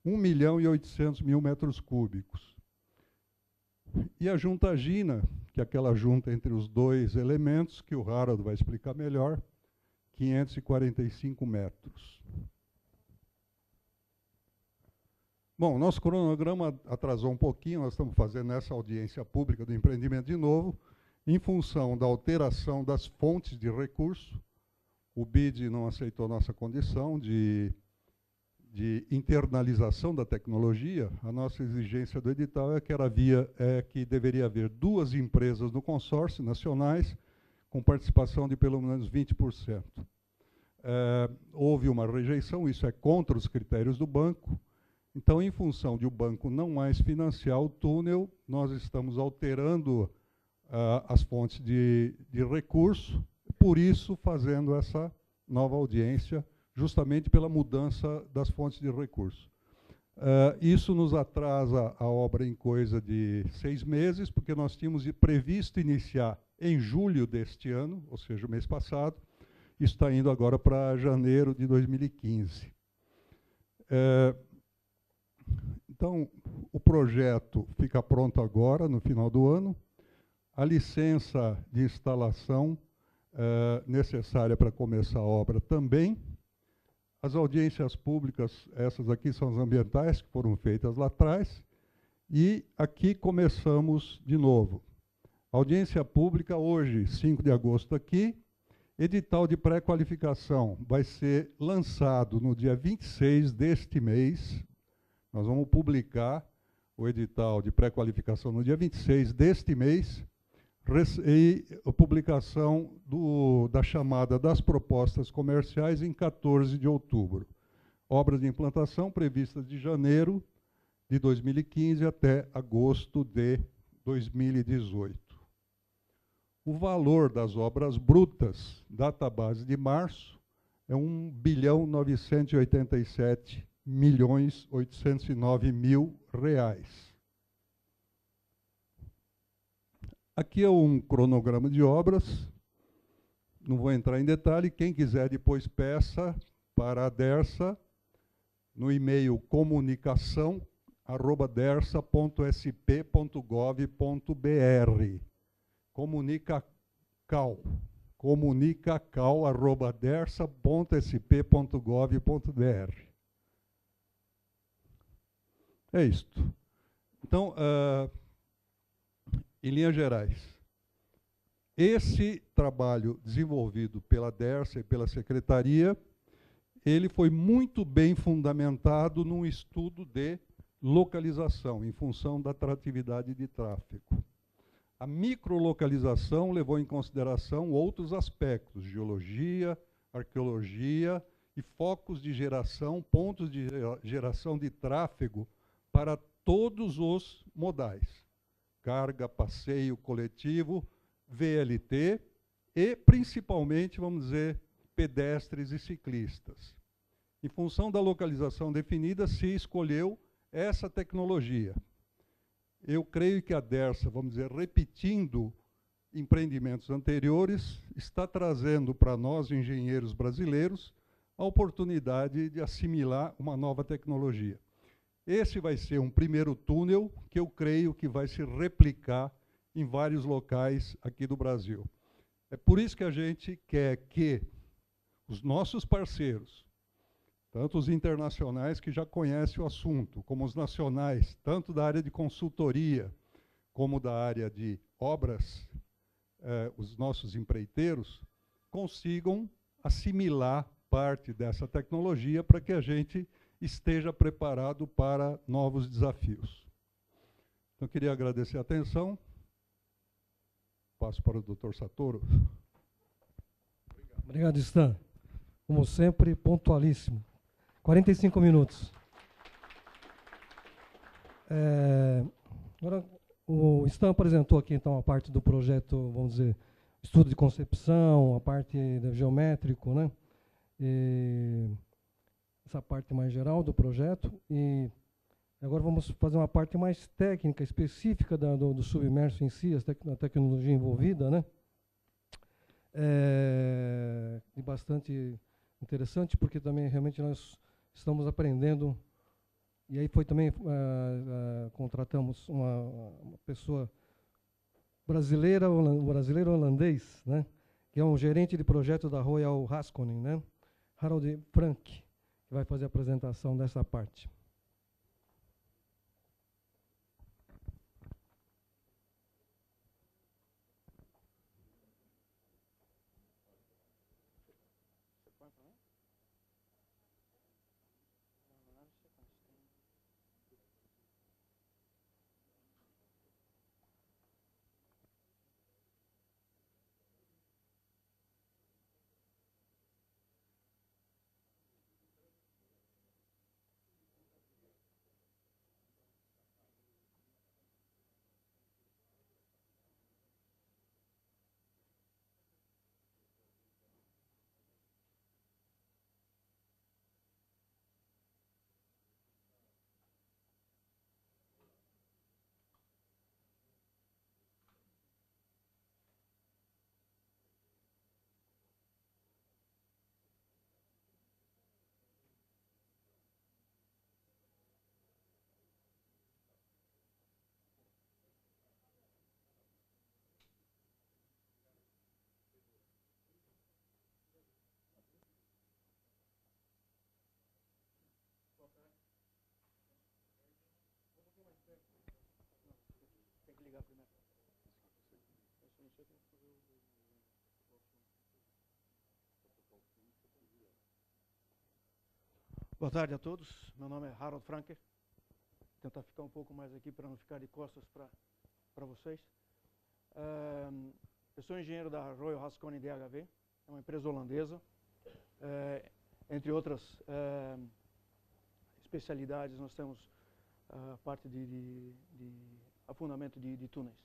1.800.000 metros cúbicos. E a juntagina, que é aquela junta entre os dois elementos, que o Harald vai explicar melhor, 545 metros. Bom, nosso cronograma atrasou um pouquinho, nós estamos fazendo essa audiência pública do empreendimento de novo, em função da alteração das fontes de recurso. O BID não aceitou nossa condição de internalização da tecnologia. A nossa exigência do edital é que deveria haver 2 empresas no consórcio nacionais com participação de pelo menos 20%. Houve uma rejeição, isso é contra os critérios do banco. Então, em função de o banco não mais financiar o túnel, nós estamos alterando as fontes de recurso, por isso fazendo essa nova audiência, justamente pela mudança das fontes de recurso. Isso nos atrasa a obra em coisa de 6 meses, porque nós tínhamos previsto iniciar em julho deste ano, ou seja, o mês passado, isso está indo agora para janeiro de 2015. Então, o projeto fica pronto agora, no final do ano. A licença de instalação necessária para começar a obra também. As audiências públicas, essas aqui são as ambientais, que foram feitas lá atrás. E aqui começamos de novo. Audiência pública hoje, 5 de agosto aqui. Edital de pré-qualificação vai ser lançado no dia 26 deste mês. Nós vamos publicar o edital de pré-qualificação no dia 26 deste mês e a publicação da chamada das propostas comerciais em 14 de outubro. Obras de implantação previstas de janeiro de 2015 até agosto de 2018. O valor das obras brutas, database de março, é R$ 1.987.809.000. Aqui é um cronograma de obras, não vou entrar em detalhe, quem quiser depois peça para a Dersa no e-mail comunicação@dersa.sp.gov.br. comunicacal@dersa.sp.gov.br. É isto. Então, em linhas gerais, esse trabalho desenvolvido pela Dersa e pela Secretaria, ele foi muito bem fundamentado num estudo de localização, em função da atratividade de tráfego. A microlocalização levou em consideração outros aspectos, geologia, arqueologia e focos de geração, pontos de geração de tráfego para todos os modais. Carga, passeio coletivo, VLT e, principalmente, vamos dizer, pedestres e ciclistas. Em função da localização definida, se escolheu essa tecnologia. Eu creio que a Dersa, vamos dizer, repetindo empreendimentos anteriores, está trazendo para nós, engenheiros brasileiros, a oportunidade de assimilar uma nova tecnologia. Esse vai ser um primeiro túnel que eu creio que vai se replicar em vários locais aqui do Brasil. É por isso que a gente quer que os nossos parceiros, tanto os internacionais que já conhecem o assunto, como os nacionais, tanto da área de consultoria, como da área de obras, os nossos empreiteiros, consigam assimilar parte dessa tecnologia para que a gente esteja preparado para novos desafios. Então, queria agradecer a atenção. Passo para o Dr. Satoru. Obrigado, Stan. Como sempre, pontualíssimo. 45 minutos. Agora, o Stan apresentou aqui, então, a parte do projeto, vamos dizer, estudo de concepção, a parte do geométrico, né? Essa parte mais geral do projeto. E agora vamos fazer uma parte mais técnica, específica do submerso em si, a tecnologia envolvida, né? E bastante interessante, porque também realmente nós estamos aprendendo E aí foi também, contratamos uma pessoa brasileiro-holandês, né, que é um gerente de projeto da Royal Haskoning, né, Harold Frank, que vai fazer a apresentação dessa parte. Tem que ligar primeiro. Boa tarde a todos. Meu nome é Harold Franke. Vou tentar ficar um pouco mais aqui para não ficar de costas para vocês. Eu sou engenheiro da Royal Haskoning DHV, é uma empresa holandesa. Entre outras especialidades, nós temos a parte de afundamento de túneis.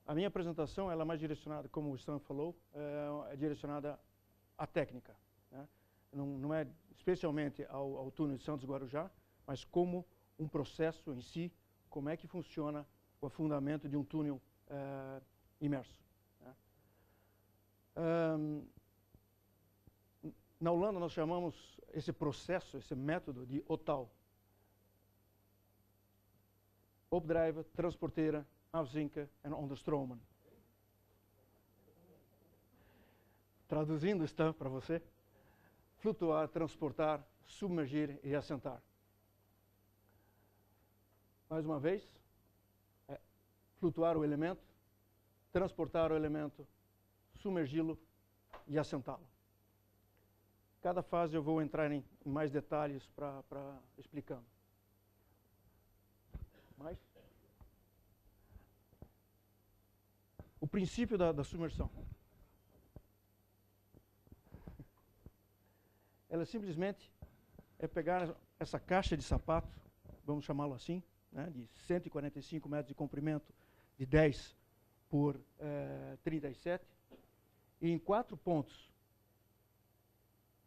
A minha apresentação ela é mais direcionada, como o Stan falou, é direcionada à técnica, né? Não é especialmente ao túnel de Santos Guarujá, mas como um processo em si, como é que funciona o afundamento de um túnel imerso, né? Na Holanda nós chamamos esse processo, esse método de OTAL. Opdrijven, transporteren, afzinken en onderstromen. Traduzindo está para você: flutuar, transportar, submergir e assentar. Mais uma vez, flutuar o elemento, transportar o elemento, submergi-lo e assentá-lo. Cada fase eu vou entrar em mais detalhes para explicando. Mais? O princípio da submersão. Ela simplesmente é pegar essa caixa de sapato, vamos chamá-lo assim, né, de 145 metros de comprimento, de 10 por 37, e em 4 pontos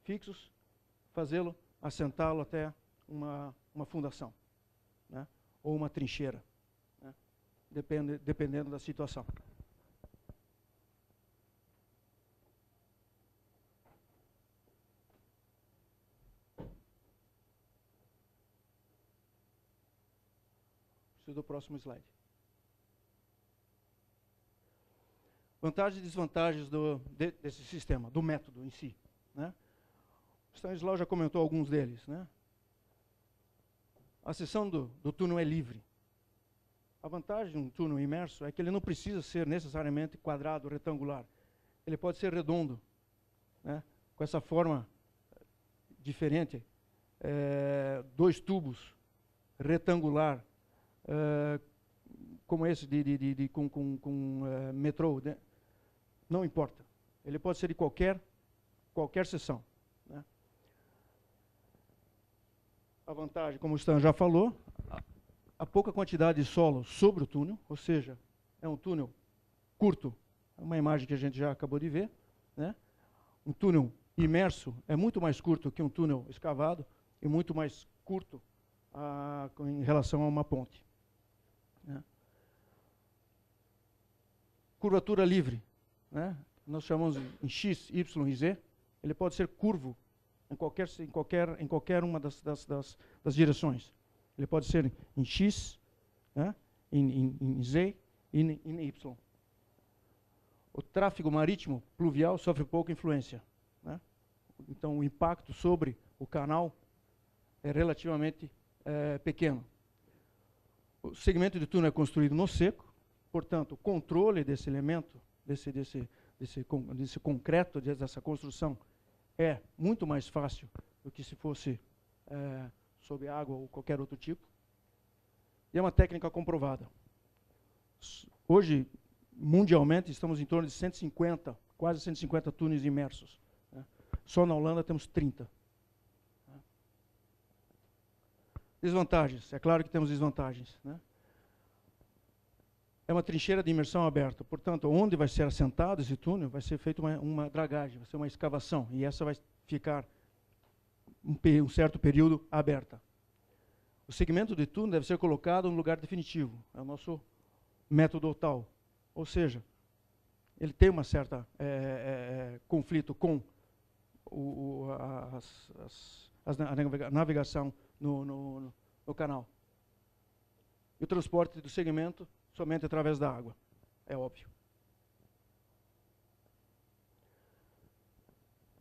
fixos, fazê-lo, assentá-lo até uma fundação, né, ou uma trincheira, né, dependendo da situação. Preciso do próximo slide. Vantagens e desvantagens desse sistema, do método em si, né? O Stanislau já comentou alguns deles, né? A seção do túnel é livre. A vantagem de um túnel imerso é que ele não precisa ser necessariamente quadrado, retangular. Ele pode ser redondo, né, com essa forma diferente, 2 tubos retangular, como esse com metrô, né? Não importa. Ele pode ser de qualquer seção, né? A vantagem, como o Stan já falou, a pouca quantidade de solo sobre o túnel, ou seja, é um túnel curto, é uma imagem que a gente já acabou de ver, né? Um túnel imerso é muito mais curto que um túnel escavado e muito mais curto em relação a uma ponte, né? Curvatura livre, né? Nós chamamos em X, Y e Z. Ele pode ser curvo em qualquer uma das direções. Ele pode ser em X, né, em Z e em Y. O tráfego marítimo pluvial sofre pouca influência, né? Então, o impacto sobre o canal é relativamente pequeno. O segmento de túnel é construído no seco, portanto, o controle desse elemento, desse concreto, dessa construção, é muito mais fácil do que se fosse sob água ou qualquer outro tipo. E é uma técnica comprovada. Hoje, mundialmente, estamos em torno de 150, quase 150 túneis imersos, né? Só na Holanda temos 30. Desvantagens. É claro que temos desvantagens, né? É uma trincheira de imersão aberta. Portanto, onde vai ser assentado esse túnel, vai ser feita uma dragagem, vai ser uma escavação. E essa vai ficar um certo período aberta. O segmento de túnel deve ser colocado no lugar definitivo. É o nosso método tal. Ou seja, ele tem uma certa conflito com a navegação no canal. E o transporte do segmento somente através da água, é óbvio.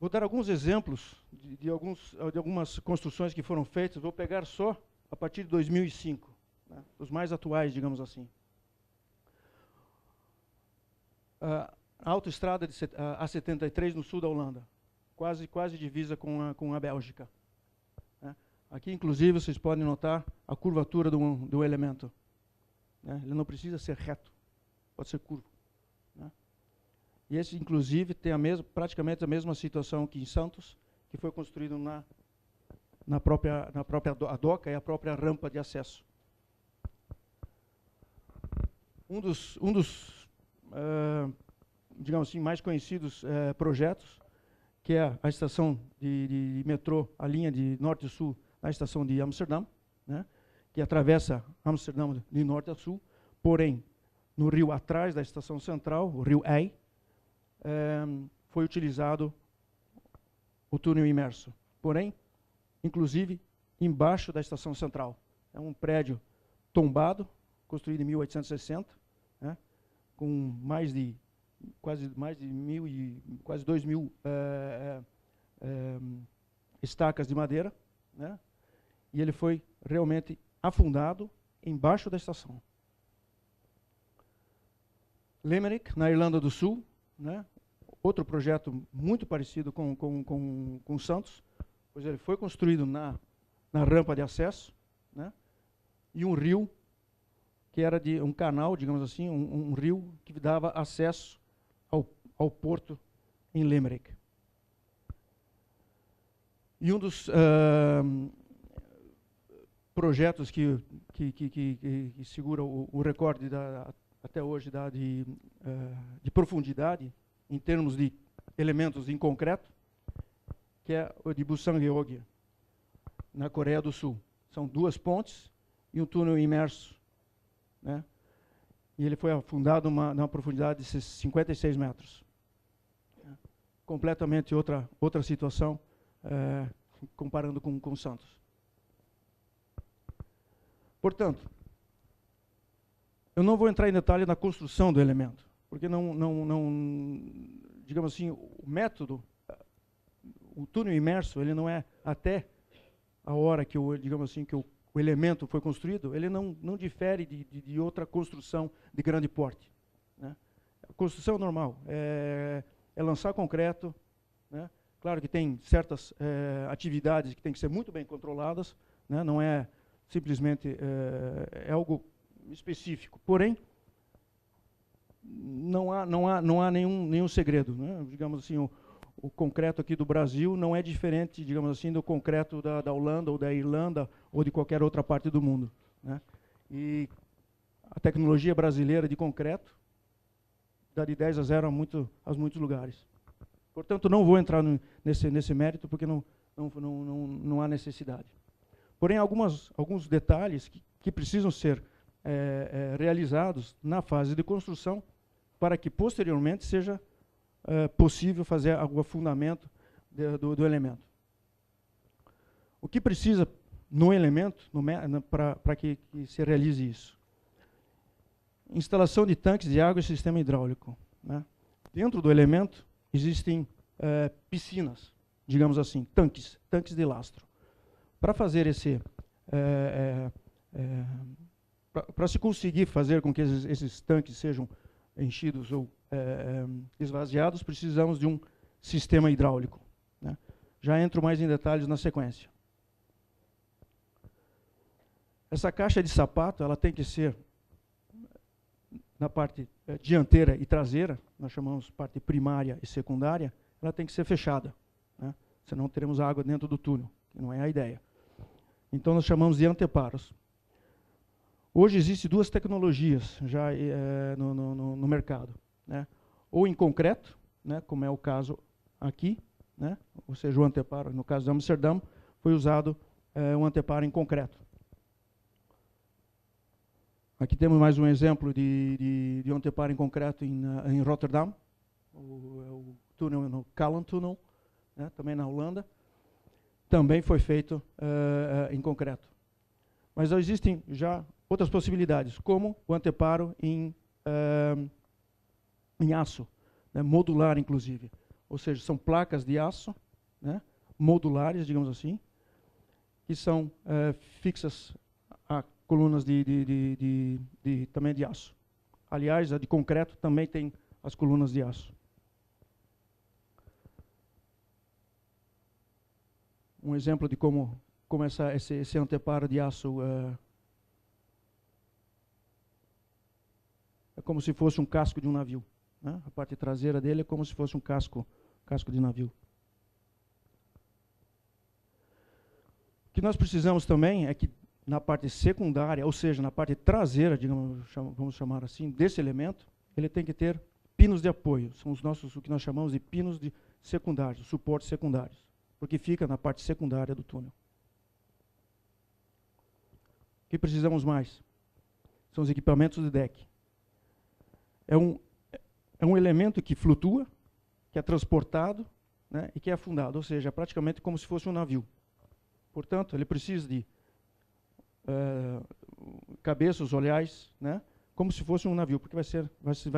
Vou dar alguns exemplos de algumas construções que foram feitas. Vou pegar só a partir de 2005, né, os mais atuais, digamos assim. A autoestrada A73 no sul da Holanda, quase divisa com a Bélgica. Né. Aqui, inclusive, vocês podem notar a curvatura do elemento. Né. Ele não precisa ser reto, pode ser curvo. Né. E esse, inclusive, tem praticamente a mesma situação que em Santos, que foi construído na própria a doca e a própria rampa de acesso. Um dos digamos assim, mais conhecidos projetos, que é a estação de metrô, a linha de norte e sul, na estação de Amsterdã, né, que atravessa Amsterdã de norte a sul, porém, no rio atrás da estação central, o rio Ei, foi utilizado o túnel imerso. Porém, inclusive, embaixo da estação central. É um prédio tombado, construído em 1860, né, com quase 2.000 estacas de madeira, né, e ele foi realmente afundado embaixo da estação. Limerick, na Irlanda do Sul, né, outro projeto muito parecido com Santos, pois ele foi construído na rampa de acesso, né, e um rio que era de um canal, digamos assim, um rio que dava acesso ao porto em Limerick. E um dos projetos que segura o recorde até hoje de profundidade em termos de elementos em concreto, que é o de Busan-gyeonggi, na Coreia do Sul. São 2 pontes e um túnel imerso, né? E ele foi afundado numa profundidade de 56 metros. Completamente outra situação, comparando com Santos. Portanto, eu não vou entrar em detalhe na construção do elemento, porque digamos assim, o método, o túnel imerso, ele não é até a hora que digamos assim, que o elemento foi construído, ele não difere de outra construção de grande porte, né? A construção normal é lançar concreto, né? Claro que tem certas atividades que têm que ser muito bem controladas, né? Não é simplesmente algo específico, porém não há nenhum segredo, né? Digamos assim, o concreto aqui do Brasil não é diferente, digamos assim, do concreto da Holanda ou da Irlanda ou de qualquer outra parte do mundo, né? E a tecnologia brasileira de concreto dá de 10 a 0 a muitos lugares. Portanto, não vou entrar nesse mérito, porque não há necessidade. Porém, alguns detalhes que precisam ser realizados na fase de construção para que, posteriormente, seja possível fazer o afundamento do elemento. O que precisa no elemento para que se realize isso. Instalação de tanques de água e sistema hidráulico, né? Dentro do elemento existem piscinas, digamos assim, tanques de lastro. Para fazer esse, para se conseguir fazer com que esses tanques sejam enchidos ou esvaziados, precisamos de um sistema hidráulico, né? Já entro mais em detalhes na sequência. Essa caixa de sapato, ela tem que ser na parte dianteira e traseira, nós chamamos parte primária e secundária, ela tem que ser fechada, né? Senão teremos água dentro do túnel, que não é a ideia. Então nós chamamos de anteparos. Hoje existem duas tecnologias já no mercado, né? Ou em concreto, né, como é o caso aqui, né? Ou seja, o anteparo, no caso de Amsterdã, foi usado um anteparo em concreto. Aqui temos mais um exemplo de anteparo em concreto em Rotterdam, o túnel no Callan Tunnel, né, também na Holanda. Também foi feito em concreto. Mas existem já outras possibilidades, como o anteparo em aço, né, modular inclusive. Ou seja, são placas de aço, né, modulares, digamos assim, que são fixas a colunas também de aço. Aliás, a de concreto também tem as colunas de aço. Um exemplo de como esse anteparo de aço é como se fosse um casco de um navio, né? A parte traseira dele é como se fosse um casco de navio. O que nós precisamos também é que na parte secundária, ou seja, na parte traseira, digamos, vamos chamar assim, desse elemento, ele tem que ter pinos de apoio. São o que nós chamamos de pinos de secundários, suportes secundários, porque fica na parte secundária do túnel. O que precisamos mais? São os equipamentos de deck. É um elemento que flutua, que é transportado, né, e que é afundado, ou seja, é praticamente como se fosse um navio. Portanto, ele precisa de cabeças, olhares, né, como se fosse um navio, porque vai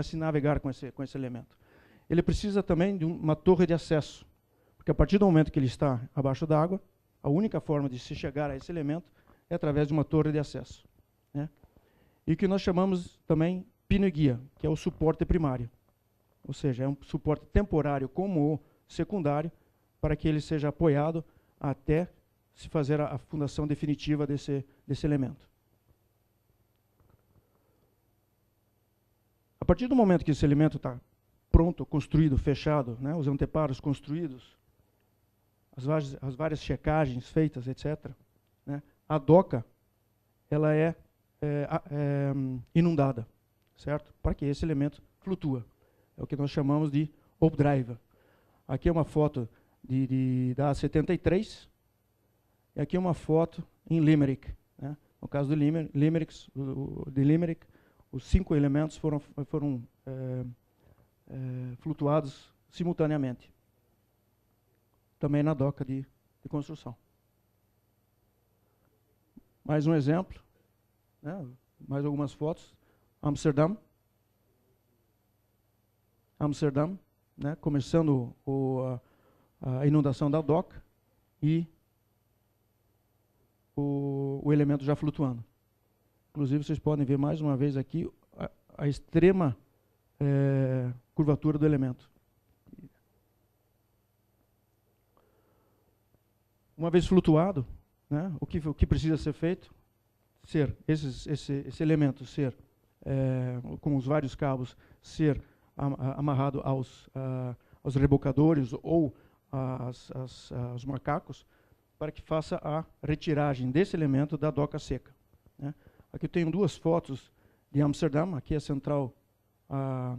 se navegar com esse elemento. Ele precisa também de uma torre de acesso, porque a partir do momento que ele está abaixo d'água, a única forma de se chegar a esse elemento é através de uma torre de acesso, né? E o que nós chamamos também pino e guia, que é o suporte primário. Ou seja, é um suporte temporário como o secundário, para que ele seja apoiado até se fazer a fundação definitiva desse elemento. A partir do momento que esse elemento está pronto, construído, fechado, né, os anteparos construídos, as várias checagens feitas, etc., né, a doca ela é inundada, certo? Para que esse elemento flutua. É o que nós chamamos de opdrive. Aqui é uma foto da A73, e aqui é uma foto em Limerick, né? No caso de Limerick, os 5 elementos foram flutuados simultaneamente. Também na doca de construção. Mais um exemplo, né? Mais algumas fotos. Amsterdã, né? Começando a inundação da doca e o elemento já flutuando. Inclusive, vocês podem ver mais uma vez aqui a extrema curvatura do elemento. Uma vez flutuado, né, o que precisa ser feito? Esse elemento ser, com os vários cabos, ser amarrado aos rebocadores ou aos macacos, para que faça a retiragem desse elemento da doca seca, né? Aqui eu tenho 2 fotos de Amsterdã. Aqui é a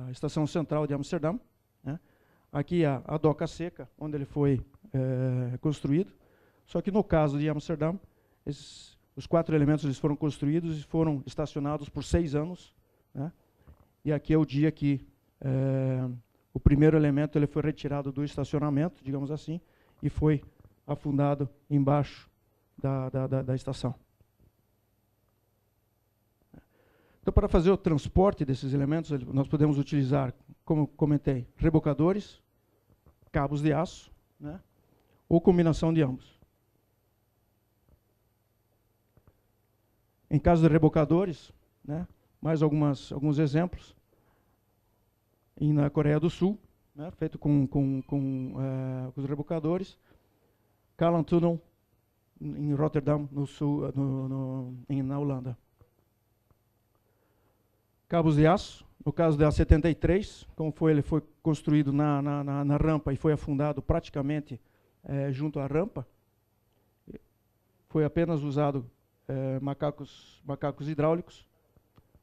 estação central de Amsterdã, né? Aqui a doca seca, onde ele foi construído. Só que no caso de Amsterdã, os 4 elementos eles foram construídos e foram estacionados por 6 anos, né? E aqui é o dia que o primeiro elemento ele foi retirado do estacionamento, digamos assim, e foi afundado embaixo da estação. Então, para fazer o transporte desses elementos, nós podemos utilizar, como comentei, rebocadores, cabos de aço, né, ou combinação de ambos. Em caso de rebocadores, né, mais alguns exemplos. E na Coreia do Sul, né, feito com os rebocadores. Kalan Tunnel, em Rotterdam, no sul, na Holanda. Cabos de aço, no caso da A73, como ele foi construído na rampa e foi afundado praticamente junto à rampa, foi apenas usado macacos hidráulicos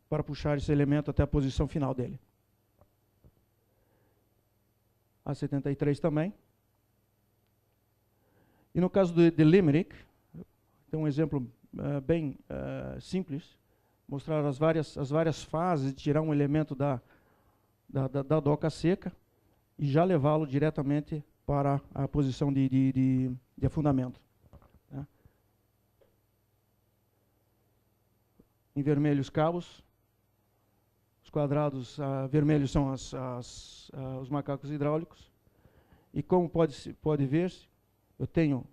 para puxar esse elemento até a posição final dele. A73 também. E no caso de Limerick, tem um exemplo bem simples, mostrar as várias fases de tirar um elemento da doca seca e já levá-lo diretamente para a posição de afundamento. Né? Em vermelho os cabos, os quadrados vermelhos são os macacos hidráulicos, e como pode ver-se, eu tenho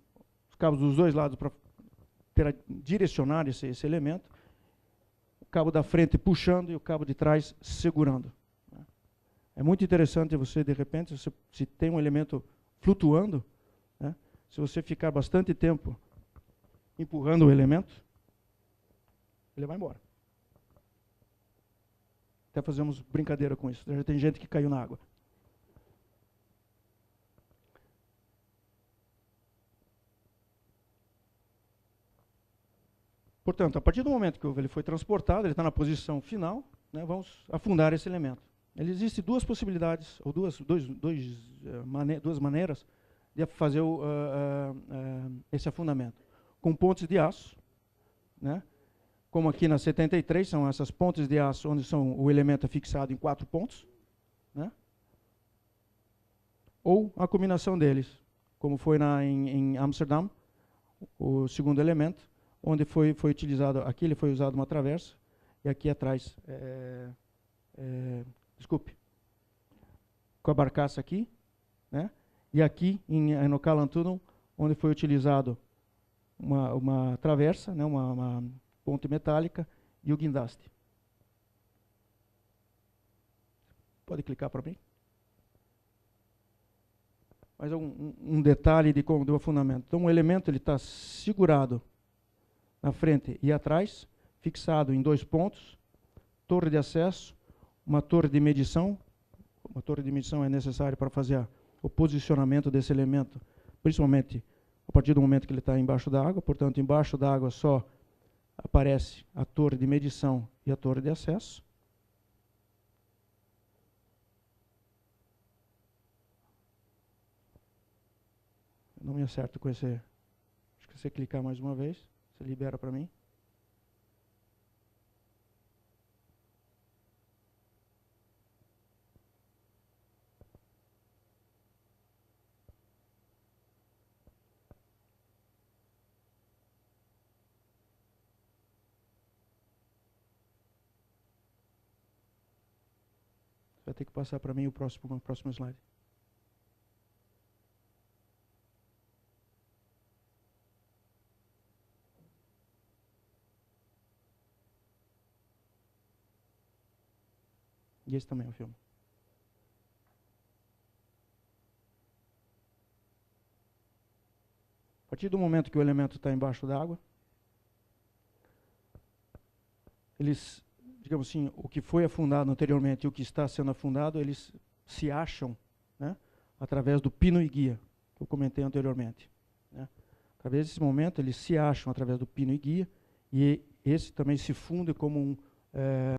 os cabos dos dois lados para direcionar esse elemento, o cabo da frente puxando e o cabo de trás segurando. É muito interessante você, de repente, se tem um elemento flutuando, né, se você ficar bastante tempo empurrando o elemento, ele vai embora. Até fazemos brincadeira com isso. Já tem gente que caiu na água. Portanto, a partir do momento que ele foi transportado, ele está na posição final, né, vamos afundar esse elemento. Existem duas possibilidades, ou duas maneiras de fazer esse afundamento. Com pontes de aço, né, como aqui na 73, são essas pontes de aço onde o elemento é fixado em 4 pontos, né, ou a combinação deles, como foi em Amsterdã, o segundo elemento, onde foi utilizado, aqui ele foi usado uma traversa, e aqui atrás, com a barcaça aqui, né? E aqui no Kalan Tunnel, onde foi utilizado uma traversa, né? uma ponte metálica e o guindaste. Pode clicar para mim? Mais um detalhe do afundamento. Então o elemento está segurado na frente e atrás, fixado em 2 pontos, torre de acesso, uma torre de medição. Uma torre de medição é necessária para fazer o posicionamento desse elemento, principalmente a partir do momento que ele está embaixo da água. Portanto, embaixo da água só aparece a torre de medição e a torre de acesso. Eu não me acerto com esse. Acho que se você clicar mais uma vez, você libera para mim. Vai ter que passar para mim o próximo slide. E esse também é o filme. A partir do momento que o elemento está embaixo d'água, eles, digamos assim, o que foi afundado anteriormente e o que está sendo afundado, eles se acham, né, através do pino e guia, que eu comentei anteriormente. Né. Através desse momento, eles se acham através do pino e guia, e esse também se funde como